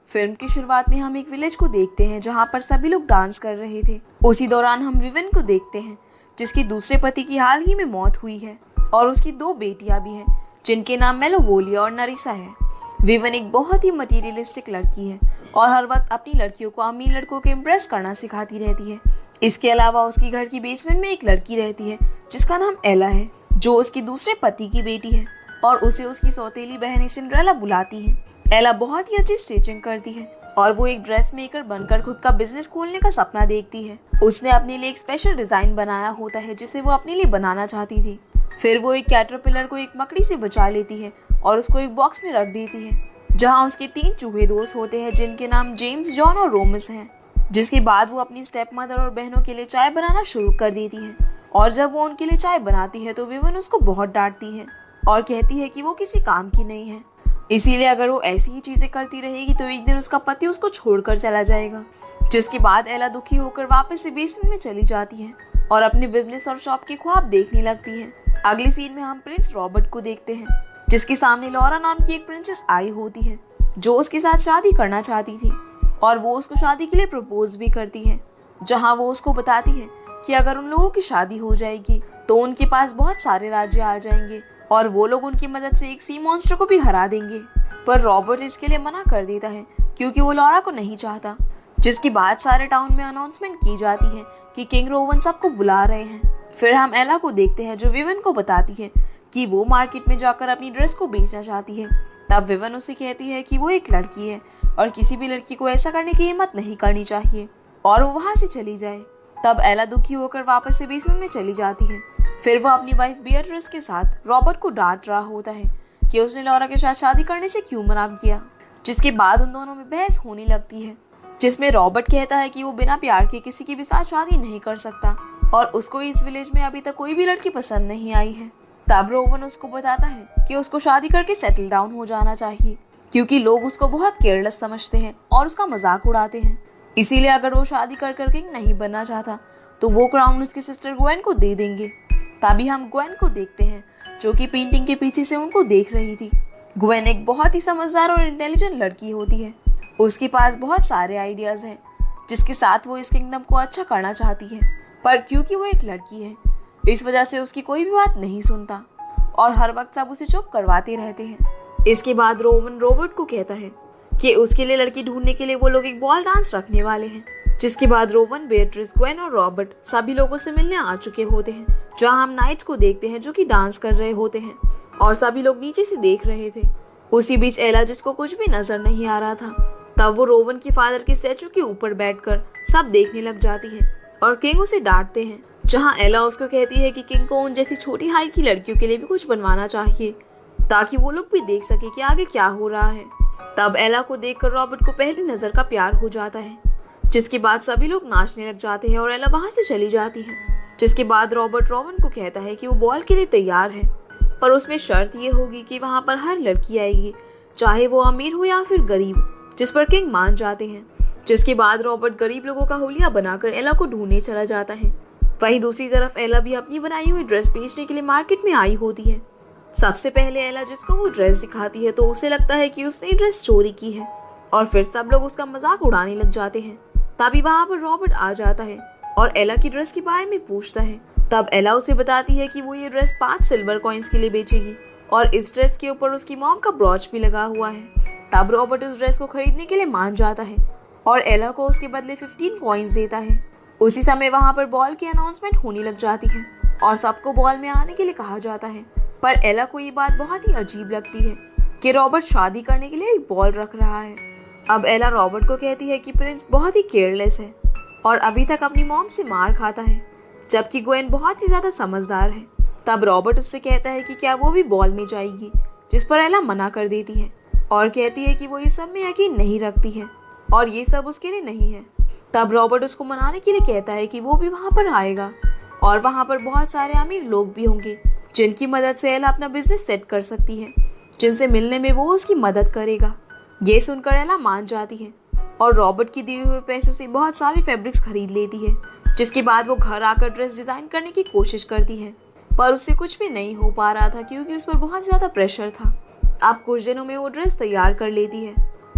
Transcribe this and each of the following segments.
Film की शुरुआत में हम एक विलेज को देखते हैं जहाँ पर सभी लोग डांस कर रहे थे। उसी दौरान हम विवन को देखते हैं जिसकी दूसरे पति की हाल ही में मौत हुई है और उसकी 2 बेटियां भी हैं जिनके नाम मेलोवोलिया और नरिसा है। विवन एक बहुत ही मटीरियलिस्टिक लड़की है और हर वक्त अपनी लड़कियों को अमीर लड़कों को इम्प्रेस करना सिखाती रहती है। इसके अलावा उसकी घर की बेसमेंट में एक लड़की रहती है जिसका नाम एला है, जो उसकी दूसरे पति की बेटी है और उसे उसकी सौतेली बहन सिंड्रेला बुलाती है। एला बहुत ही अच्छी स्टिचिंग करती है और वो एक ड्रेस मेकर बनकर खुद का बिजनेस खोलने का सपना देखती है। उसने अपने लिए एक स्पेशल डिजाइन बनाया होता है जिसे वो अपने लिए बनाना चाहती थी। फिर वो एक कैटरपिलर को एक मकड़ी से बचा लेती है और उसको एक बॉक्स में रख देती है जहाँ उसके 3 चूहे दोस्त होते हैं जिनके नाम जेम्स, जॉन और रोमस हैं। जिसके बाद वो अपनी स्टेप मदर और बहनों के लिए चाय बनाना शुरू कर देती है और जब वो उनके लिए चाय बनाती है तो विवन उसको बहुत डांटती है और कहती है कि वो किसी काम की नहीं है, इसीलिए अगर वो ऐसी ही चीजें करती रहेगी तो एक दिन उसका पति उसको छोड़कर चला जाएगा। जिसके बाद एला दुखी होकर वापस से बेसमेंट में चली जाती है और अपने बिजनेस और शॉप के ख्वाब देखने लगती है। अगली सीन में हम प्रिंस रॉबर्ट को देखते हैं जिसके सामने लॉरा नाम की एक प्रिंसेस आई होती है जो उसके साथ शादी करना चाहती थी और वो उसको शादी के लिए प्रपोज भी करती है, जहाँ वो उसको बताती है कि अगर उन लोगों की शादी हो जाएगी तो उनके पास बहुत सारे राज्य आ जाएंगे और वो लोग उनकी मदद से एक सी मॉन्स्टर को भी हरा देंगे। पर रॉबर्ट इसके लिए मना कर देता है क्योंकि वो लॉरा को नहीं चाहता। जिसके बाद सारे टाउन में अनाउंसमेंट की जाती है कि किंग रोवन सबको बुला रहे हैं। फिर हम एला को देखते हैं जो विवन को बताती है कि वो मार्केट में जाकर अपनी ड्रेस को बेचना चाहती है। तब विवन उसे कहती है कि वो एक लड़की है और किसी भी लड़की को ऐसा करने की हिम्मत नहीं करनी चाहिए और वो वहाँ से चली जाए। तब एला दुखी होकर वापस से बेसमेंट में चली जाती है। फिर वो अपनी वाइफ बियट्रिस के साथ रॉबर्ट को डांट रहा होता है कि उसने लॉरा के साथ शादी करने से क्यों मना किया। जिसके बाद उन दोनों में बहस होने लगती है जिसमें रॉबर्ट कहता है कि वो बिना प्यार के किसी के भी साथ शादी नहीं कर सकता और उसको इस विलेज में अभी तक कोई भी लड़की पसंद नहीं आई है। तब रोवन उसको बताता है कि उसको शादी करके सेटल डाउन हो जाना चाहिए क्योंकि लोग उसको बहुत केयरलेस समझते हैं और उसका मजाक उड़ाते हैं। इसीलिए अगर वो शादी कर किंग नहीं बनना चाहता तो वो क्राउन उसकी सिस्टर ग्वेन को दे देंगे। तभी हम ग्वेन को देखते हैं जो कि पेंटिंग के पीछे से उनको देख रही थी। ग्वेन एक बहुत ही समझदार और इंटेलिजेंट लड़की होती है। उसके पास बहुत सारे आइडियाज हैं जिसके साथ वो इस किंगडम को अच्छा करना चाहती है, पर क्योंकि वो एक लड़की है इस वजह से उसकी कोई भी बात नहीं सुनता और हर वक्त सब उसे चुप करवाते रहते हैं। इसके बाद रोवन रॉबर्ट को कहता है कि उसके लिए लड़की ढूंढने के लिए वो लोग एक बॉल डांस रखने वाले हैं। जिसके बाद रोवन, बेट्रिस, ग्वेन और रॉबर्ट सभी लोगों से मिलने आ चुके होते हैं, जहां हम नाइट्स को देखते हैं जो कि डांस कर रहे होते हैं और सभी लोग नीचे से देख रहे थे। उसी बीच एला, जिसको कुछ भी नजर नहीं आ रहा था, तब वो रोवन के फादर के स्टैचू के ऊपर बैठकर सब देखने लग जाती है और किंग उसे डांटते हैं, जहां एला उसको कहती है कि किंग को उन जैसी छोटी हाइट की लड़कियों के लिए भी कुछ बनवाना चाहिए ताकि वो लोग भी देख सके कि आगे क्या हो रहा है। तब एला को देखकर रॉबर्ट को पहली नजर का प्यार हो जाता है। जिसके बाद सभी लोग नाचने लग जाते हैं और एला वहां से चली जाती है। जिसके बाद रॉबर्ट रोवन को कहता है कि वो बॉल के लिए तैयार है, पर उसमें शर्त ये होगी कि वहां पर हर लड़की आएगी, चाहे वो अमीर हो या फिर गरीब, जिस पर किंग मान जाते हैं। जिसके बाद रॉबर्ट गरीब लोगों का हुलिया बनाकर एला को ढूंढने चला जाता है। वहीं दूसरी तरफ एला भी अपनी बनाई हुई ड्रेस बेचने के लिए मार्केट में आई होती है। सबसे पहले एला जिसको वो ड्रेस दिखाती है तो उसे लगता है कि उसने ड्रेस चोरी की है और फिर सब लोग उसका मजाक उड़ाने लग जाते हैं। तभी वहां पर रॉबर्ट आ जाता है और एला की ड्रेस के बारे में पूछता है। तब एला उसे बताती है कि वो ये ड्रेस 5 सिल्वर कॉइन्स के लिए बेचेगी और इस ड्रेस के ऊपर उसकी मॉम का ब्रॉच भी लगा हुआ है। तब रॉबर्ट उस ड्रेस को खरीदने के लिए मान जाता है और एला को उसके बदले 15 कॉइन्स देता है। उसी समय वहां पर बॉल की अनाउंसमेंट होने लग जाती है और सबको बॉल में आने के लिए कहा जाता है। पर एला को ये बात बहुत ही अजीब लगती है कि रॉबर्ट शादी करने के लिए एक बॉल रख रहा है। अब एला रॉबर्ट को कहती है कि प्रिंस बहुत ही केयरलेस है और अभी तक अपनी मॉम से मार खाता है, जबकि ग्वेन बहुत ही ज्यादा समझदार है। तब रॉबर्ट उससे कहता है कि क्या वो भी बॉल में जाएगी, जिस पर एला मना कर देती है और कहती है कि वो इस सब में यकीन नहीं रखती है और ये सब उसके लिए नहीं है। तब रॉबर्ट उसको मनाने के लिए कहता है कि वो भी वहां पर आएगा और वहां पर बहुत सारे अमीर लोग भी होंगे जिनकी मदद से एला अपना बिजनेस सेट कर सकती है, जिनसे मिलने में वो उसकी मदद करेगा। ये सुनकर एला मान जाती है और रॉबर्ट की दिए हुए पैसों से बहुत सारे फैब्रिक्स खरीद लेती है। जिसके बाद वो घर आकर ड्रेस डिजाइन करने की कोशिश करती है, पर उससे कुछ भी नहीं हो पा रहा था क्योंकि उस पर बहुत ज्यादा प्रेशर था। अब कुछ दिनों में वो ड्रेस तैयार कर लेती है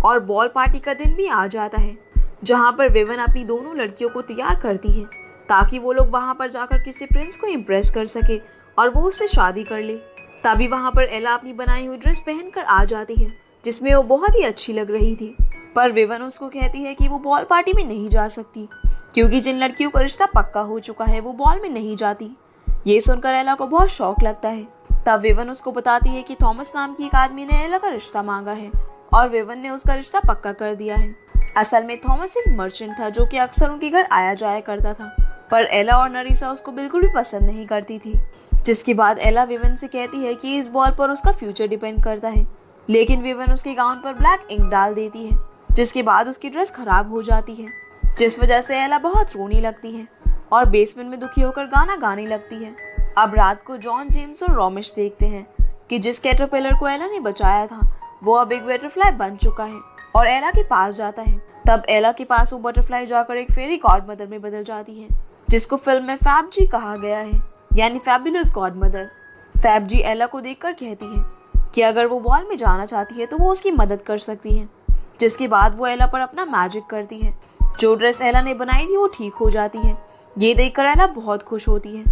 और बॉल पार्टी का दिन भी आ जाता है, जहाँ पर विवन अपनी दोनों लड़कियों को तैयार करती है ताकि वो लोग वहाँ पर जाकर किसी प्रिंस को इम्प्रेस कर सके और वो उससे शादी कर ले। तभी वहाँ पर एला अपनी बनाई हुई ड्रेस पहनकर आ जाती है, जिसमें वो बहुत ही अच्छी लग रही थी। पर विवन उसको कहती है कि वो बॉल पार्टी में नहीं जा सकती, क्योंकि जिन लड़कियों का रिश्ता पक्का हो चुका है वो बॉल में नहीं जाती। ये सुनकर एला को बहुत शौक लगता है। तब विवन उसको बताती है कि थॉमस नाम की एक आदमी ने एला का रिश्ता मांगा है और विवन ने उसका रिश्ता पक्का कर दिया है। असल में थॉमस एक मर्चेंट था जो कि अक्सर उनके घर आया जाया करता था, पर एला और नरीसा उसको बिल्कुल भी पसंद नहीं करती थी। जिसके बाद एला विवन से कहती है कि इस बॉल पर उसका फ्यूचर डिपेंड करता है, लेकिन विवन उसके गाउन पर ब्लैक इंक डाल देती है, जिसके बाद उसकी ड्रेस खराब हो जाती है, जिस वजह से एला बहुत रोने लगती है और बेसमेंट में दुखी होकर गाना गाने लगती है। अब रात को जॉन, जेम्स और रॉमिश देखते हैं कि जिस कैटरपिलर को एला ने बचाया था वो अब एक बटरफ्लाई बन चुका है और एला के पास जाता है। तब एला के पास वो बटरफ्लाई जाकर एक फेरी गॉड मदर में बदल जाती है, जिसको फिल्म में फैब जी कहा गया है, यानी फैबुलस गॉड मदर। फैब जी एला को देखकर कहती है कि अगर वो बॉल में जाना चाहती है तो वो उसकी मदद कर सकती है। जिसके बाद वो एला पर अपना मैजिक करती है। जो ड्रेस एला ने बनाई थी वो ठीक हो जाती है। ये देखकर एला बहुत खुश होती है।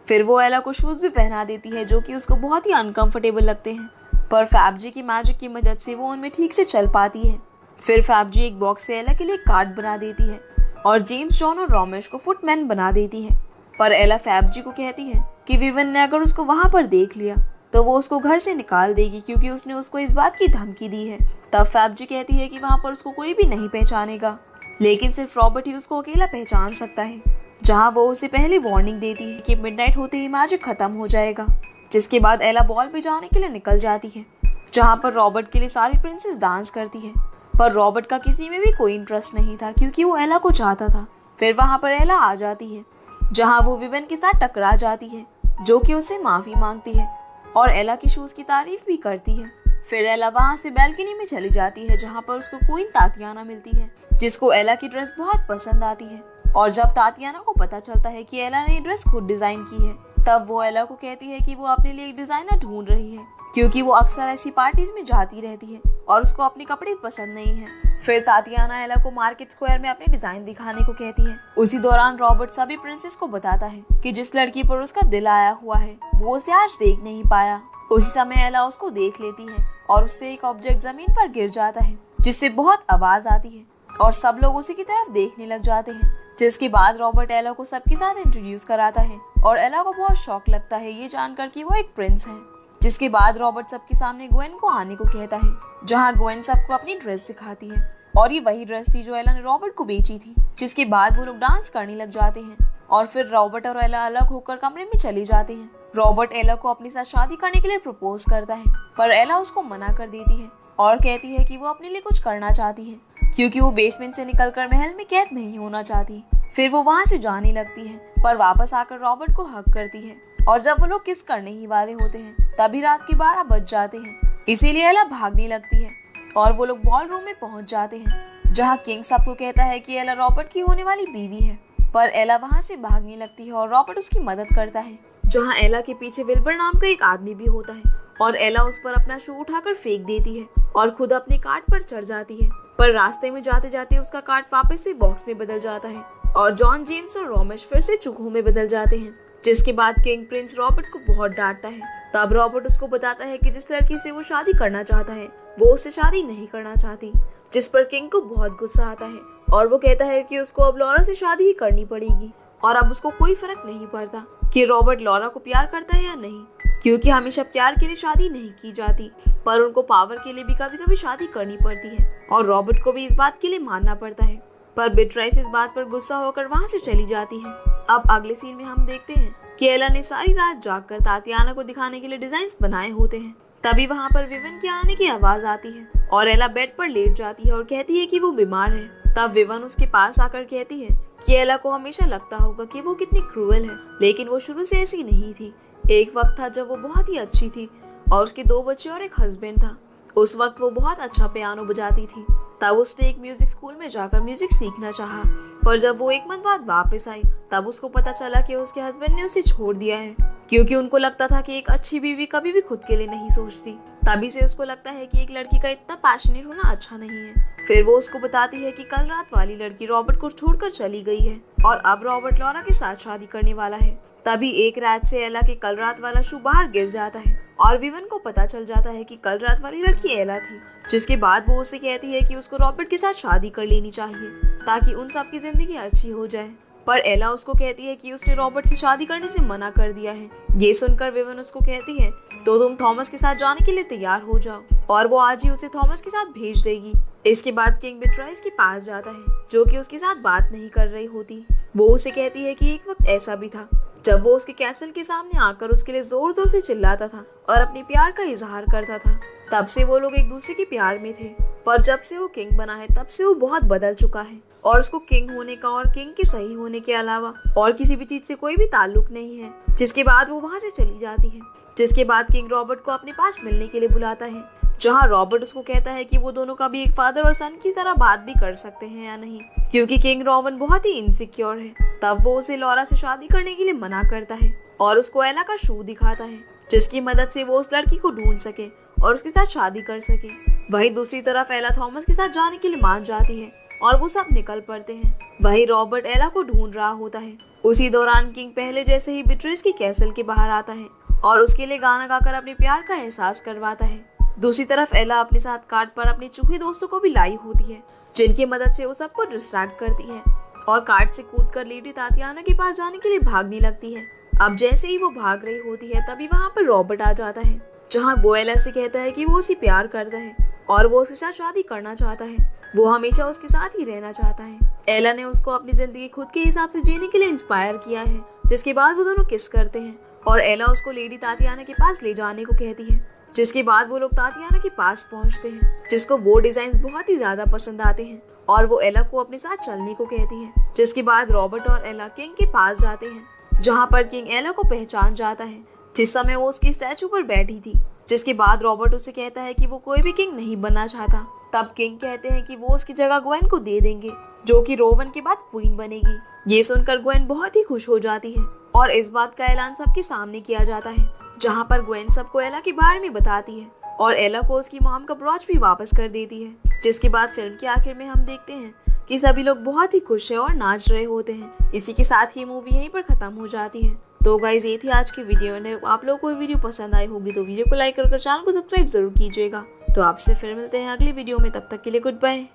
फिर वो एला को शूज भी पहना देती है जो कि उसको बहुत ही अनकंफर्टेबल लगते हैं, पर फैब जी की मैजिक की मदद से वो उनमें ठीक से चल पाती है। फिर फैब जी एक बॉक्स से एला के लिए कार्ड बना देती है और जेम्स, जॉन और रॉमेश को फुटमैन बना देती है। पर एला फैब जी को कहती है कि विवन ने अगर उसको वहाँ पर देख लिया तो वो उसको घर से निकाल देगी, क्योंकि उसने उसको इस बात की धमकी दी है। तब फैब जी कहती है कि वहाँ पर उसको कोई भी नहीं पहचानेगा, लेकिन सिर्फ रॉबर्ट ही उसको अकेला पहचान सकता है। जहाँ वो उसे पहले वार्निंग देती है कि मिडनाइट होते ही मैजिक खत्म हो जाएगा। जिसके बाद एला बॉल पे जाने के लिए निकल जाती है, जहाँ पर रॉबर्ट के लिए सारी प्रिंसेस डांस करती है, पर रॉबर्ट का किसी में भी कोई इंटरेस्ट नहीं था क्योंकि वो एला को चाहता था। फिर वहाँ पर एला आ जाती है, जहाँ वो विवन के साथ टकरा जाती है, जो कि उससे माफी मांगती है और एला की शूज की तारीफ भी करती है। फिर एला वहाँ से बैल्कनी में चली जाती है, जहाँ पर उसको क्वीन तातियाना मिलती है, जिसको एला की ड्रेस बहुत पसंद आती है। और जब तातियाना को पता चलता है कि एला ने ये ड्रेस खुद डिजाइन की है, तब वो एला को कहती है कि वो अपने लिए एक डिजाइनर ढूंढ रही है, क्योंकि वो अक्सर ऐसी पार्टीज में जाती रहती है और उसको अपने कपड़े पसंद नहीं है। फिर तातियाना एला को मार्केट स्क्वायर में अपने डिजाइन दिखाने को कहती है। उसी दौरान रॉबर्ट सभी प्रिंसेस को बताता है कि जिस लड़की पर उसका दिल आया हुआ है वो उसे आज देख नहीं पाया। उसी समय एला उसको देख लेती है और उससे एक ऑब्जेक्ट जमीन पर गिर जाता है, जिससे बहुत आवाज आती है और सब लोग उसी की तरफ देखने लग जाते हैं। जिसके बाद रॉबर्ट एला को सबके साथ इंट्रोड्यूस कराता है और एला को बहुत शौक लगता है ये जानकर कि वो एक प्रिंस है। जिसके बाद रॉबर्ट सबके सामने ग्वेन को आने को कहता है, जहाँ ग्वेन सबको अपनी ड्रेस दिखाती है और ये वही ड्रेस थी जो एला ने रॉबर्ट को बेची थी। जिसके बाद वो लोग डांस करने लग जाते हैं और फिर रॉबर्ट और एला अलग होकर कमरे में चले जाते हैं। रॉबर्ट एला को अपने साथ शादी करने के लिए प्रपोज करता है, पर एला उसको मना कर देती है और कहती है कि वो अपने लिए कुछ करना चाहती है, क्योंकि वो बेसमेंट से निकलकर महल में कैद नहीं होना चाहती। फिर वो वहाँ से जाने लगती है, पर वापस आकर रॉबर्ट को हक करती है और जब वो लोग किस करने ही वाले होते हैं तभी रात के 12 बज जाते हैं। इसीलिए एला भागने लगती है और वो लोग बॉल रूम में पहुंच जाते हैं, जहाँ किंग सबको कहता है कि एला रॉबर्ट की होने वाली बीवी है। पर एला वहाँ से भागने लगती है और रॉबर्ट उसकी मदद करता है, जहाँ एला के पीछे विल्बर नाम का एक आदमी भी होता है और एला उस पर अपना शू उठाकर फेंक देती है और खुद अपने कार्ट पर चढ़ जाती है। पर रास्ते में जाते जाते उसका कार्ट वापस से बॉक्स में बदल जाता है और जॉन, जेम्स और रॉमेश फिर से चूहों में बदल जाते हैं। जिसके बाद किंग प्रिंस रॉबर्ट को बहुत डांटता है। तब रॉबर्ट उसको बताता है कि जिस लड़की से वो शादी करना चाहता है वो उससे शादी नहीं करना चाहती, जिस पर किंग को बहुत गुस्सा आता है और वो कहता है कि उसको अब लॉरा से शादी ही करनी पड़ेगी और अब उसको कोई फर्क नहीं पड़ता कि रॉबर्ट लॉरा को प्यार करता है या नहीं, क्योंकि हमेशा प्यार के लिए शादी नहीं की जाती, पर उनको पावर के लिए भी कभी कभी शादी करनी पड़ती है और रॉबर्ट को भी इस बात के लिए मानना पड़ता है। पर बेट्राइस इस बात पर गुस्सा होकर वहाँ से चली जाती है। अब अगले सीन में हम देखते हैं कि एला ने सारी रात जागकर तातियाना को दिखाने के लिए डिजाइन्स बनाए होते हैं। तभी वहाँ पर विवन के आने की आवाज आती है और एला बेड पर लेट जाती है और कहती है कि वो बीमार है। तब विवन उसके पास आकर कहती है कि एला को हमेशा लगता होगा कि वो कितनी क्रूअल है, लेकिन वो शुरू से ऐसी नहीं थी। एक वक्त था जब वो बहुत ही अच्छी थी और उसके 2 बच्चे और एक हस्बैंड था। उस वक्त वो बहुत अच्छा पियानो बजाती थी। तब उसने एक म्यूजिक स्कूल में जाकर म्यूजिक सीखना चाहा, पर जब वो 1 मंथ बाद वापस आई तब उसको पता चला कि उसके हस्बैंड ने उसे छोड़ दिया है। क्योंकि उनको लगता था कि एक अच्छी बीवी कभी भी खुद के लिए नहीं सोचती। तभी से उसको लगता है कि एक लड़की का इतना पैशनेट होना अच्छा नहीं है। फिर वो उसको बताती है कि कल रात वाली लड़की रॉबर्ट को छोड़कर चली गई है और अब रॉबर्ट लॉरा के साथ शादी करने वाला है। तभी एक रात से एला के कल रात वाला शू बाहर गिर जाता है और विवन को पता चल जाता है कि कल रात वाली लड़की एला थी। जिसके बाद वो उसे कहती है कि उसको रॉबर्ट के साथ शादी कर लेनी चाहिए ताकि उन सब की जिंदगी अच्छी हो जाए। पर एला उसको कहती है कि उसने रॉबर्ट से शादी करने से मना कर दिया है। ये सुनकर विवन उसको कहती है तो तुम थॉमस के साथ जाने के लिए तैयार हो जाओ और वो आज ही उसे थॉमस के साथ भेज देगी। इसके बाद किंग बिट्राइस के पास जाता है जो कि उसके साथ बात नहीं कर रही होती। वो उसे कहती है कि एक वक्त ऐसा भी था जब वो उसके कैसल के सामने आकर उसके लिए जोर जोर से चिल्लाता था और अपने प्यार का इजहार करता था। तब से वो लोग एक दूसरे के प्यार में थे, पर जब से वो किंग बना है तब से वो बहुत बदल चुका है और उसको किंग होने का और किंग के सही होने के अलावा और किसी भी चीज से कोई भी ताल्लुक नहीं है। जिसके बाद वो वहाँ से चली जाती है। जिसके बाद किंग रॉबर्ट को अपने पास मिलने के लिए बुलाता है, जहाँ रॉबर्ट उसको कहता है कि वो दोनों का भी एक फादर और सन की तरह बात भी कर सकते हैं या नहीं, क्योंकि किंग रॉवन बहुत ही इनसिक्योर है। तब वो उसे लॉरा से शादी करने के लिए मना करता है और उसको एला का शू दिखाता है जिसकी मदद से वो उस लड़की को ढूंढ सके और उसके साथ शादी कर सके। वहीं दूसरी तरफ एला थॉमस के साथ जाने के लिए मान जाती है और वो सब निकल पड़ते हैं। वहीं रॉबर्ट एला को ढूंढ रहा होता है। उसी दौरान किंग पहले जैसे ही बिट्रिस की कैसल के बाहर आता है और उसके लिए गाना गाकर अपने प्यार का एहसास करवाता है। दूसरी तरफ एला अपने साथ कार्ड पर अपने चूहे दोस्तों को भी लाई होती है जिनकी मदद से वो सबको डिस्ट्रैक्ट करती है और कार्ड से कूदकर लेडी तातियाना के पास जाने के लिए भागने लगती है। अब जैसे ही वो भाग रही होती है तभी वहाँ पर रॉबर्ट आ जाता है, जहाँ वो एला से कहता है कि वो उसे प्यार करता है और वो उसके साथ शादी करना चाहता है। वो हमेशा उसके साथ ही रहना चाहता है। एला ने उसको अपनी जिंदगी खुद के हिसाब से जीने के लिए इंस्पायर किया है। जिसके बाद वो दोनों किस करते हैं और एला उसको लेडी तातियाना के पास ले जाने को कहती है। जिसके बाद वो लोग तातियाना के पास पहुंचते हैं, जिसको वो डिजाइन बहुत ही ज्यादा पसंद आते हैं और वो एला को अपने साथ चलने को कहती है। जिसके बाद रॉबर्ट और एला किंग के पास जाते हैं, जहाँ पर किंग एला को पहचान जाता है जिस समय वो उसकी स्टैचू पर बैठी थी। जिसके बाद रॉबर्ट उसे कहता है कि वो कोई भी किंग नहीं बनना चाहता। तब किंग कहते हैं कि वो उसकी जगह ग्वेन को दे देंगे, जो कि रोवन के बाद क्वीन बनेगी। ये सुनकर ग्वेन बहुत ही खुश हो जाती है और इस बात का ऐलान सबके सामने किया जाता है, जहाँ पर ग्वेन सबको एला के बारे में बताती है और एला को उसकी मॉम का ब्रॉच भी वापस कर देती है। जिसके बाद फिल्म के आखिर में हम देखते हैं कि सभी लोग बहुत ही खुश है और नाच रहे होते हैं। इसी के साथ ये मूवी यहीं पर खत्म हो जाती है। तो गाइज ये थी आज की वीडियो ने आप लोगों को वीडियो पसंद आई होगी तो वीडियो को लाइक कर चैनल को सब्सक्राइब जरूर कीजिएगा। तो आपसे फिर मिलते हैं अगली वीडियो में, तब तक के लिए गुड बाय।